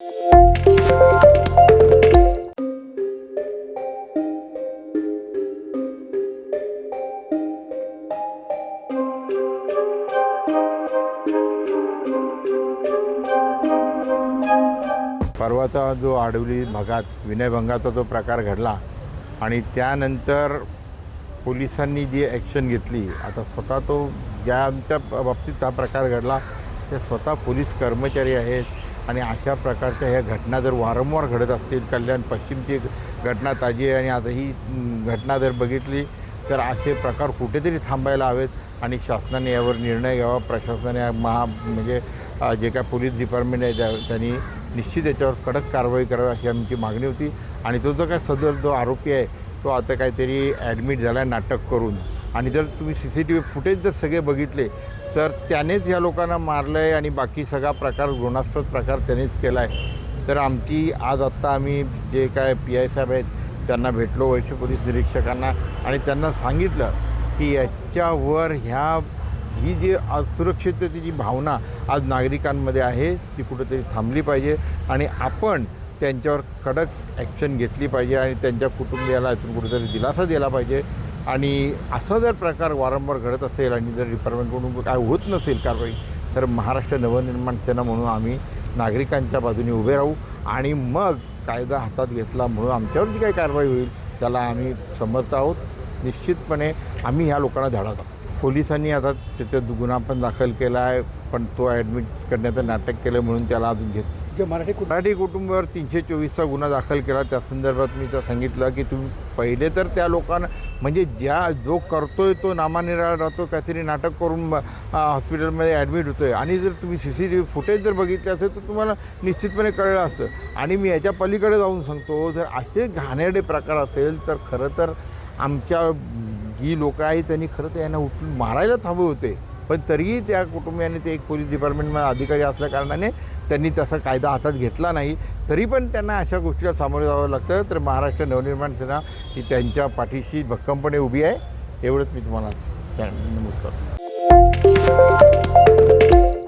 परवाचा जो आडवली भागात विनयभंगाचा जो प्रकार घडला आणि त्यानंतर पोलिसांनी जी ॲक्शन घेतली, आता स्वतः तो ज्यांच्या बाबतीत हा प्रकार घडला ते स्वतः पोलीस कर्मचारी आहेत आणि अशा प्रकारच्या ह्या घटना जर वारंवार घडत असतील, कल्याण पश्चिमची घटना ताजी आहे आणि आता ही घटना जर बघितली तर असे प्रकार कुठेतरी थांबायला हवेत आणि शासनाने यावर निर्णय घ्यावा. प्रशासनाने म्हणजे जे काय पोलीस डिपार्टमेंट आहे त्यांनी निश्चित याच्यावर कडक कारवाई करावी अशी आमची मागणी होती. आणि तो जो काय सदर जो आरोपी आहे तो आता काहीतरी ॲडमिट झाला आहे नाटक करून. आणि जर तुम्ही CCTV फुटेज जर सगळे बघितले तर त्यानेच ह्या लोकांना मारलं आहे आणि बाकी सगळा प्रकार घृणास्पद प्रकार त्यानेच केला आहे. तर आमची आज आत्ता आम्ही जे काय PI साहेब आहेत त्यांना भेटलो, वरिष्ठ पोलीस निरीक्षकांना, आणि त्यांना सांगितलं की याच्यावर ही जी असुरक्षिततेची भावना आज नागरिकांमध्ये आहे ती कुठेतरी थांबली पाहिजे आणि आपण त्यांच्यावर कडक ॲक्शन घेतली पाहिजे आणि त्यांच्या कुटुंबियाला यातून कुठेतरी दिलासा दिला पाहिजे. आणि असा जर प्रकार वारंवार घडत असेल आणि जर डिपार्टमेंटकडून काय होत नसेल कारवाई तर महाराष्ट्र नवनिर्माण सेना म्हणून आम्ही नागरिकांच्या बाजूने उभे राहू आणि मग कायदा हातात घेतला म्हणून आमच्यावर जी काही कारवाई होईल त्याला आम्ही समर्थ आहोत. निश्चितपणे आम्ही ह्या लोकांना धडा आहोत. पोलिसांनी आता त्याच्यात गुन्हा पण दाखल केला आहे, पण तो ॲडमिट करण्याचं नाटक केलं म्हणून त्याला अजून जे मराठी कुटुंबावर 324चा गुन्हा दाखल केला. त्या संदर्भात मी तर सांगितलं की तुम्ही पहिले तर त्या लोकांना म्हणजे जो करतोय तो नामानिराळा राहतो, काहीतरी नाटक करून हॉस्पिटलमध्ये ॲडमिट होतो आहे. आणि जर तुम्ही CCTV फुटेज जर बघितले असेल तर तुम्हाला निश्चितपणे कळलं असतं. आणि मी याच्या पलीकडे जाऊन सांगतो, जर असे घाणेरडे प्रकार असेल तर खरं तर आमच्या जी लोकं आहेत त्यांनी खरं तर यांना उठून मारायलाच हवे होते. पण तरीही त्या कुटुंबियांनी ते एक पोलीस डिपार्टमेंटमध्ये अधिकारी असल्याकारणाने त्यांनी तसा कायदा हातात घेतला नाही. तरी पण त्यांना अशा गोष्टीला सामोरे जावं लागतं. तर महाराष्ट्र नवनिर्माण सेना ही त्यांच्या पाठीशी भक्कमपणे उभी आहे, एवढंच मी तुम्हाला नमूद करतो.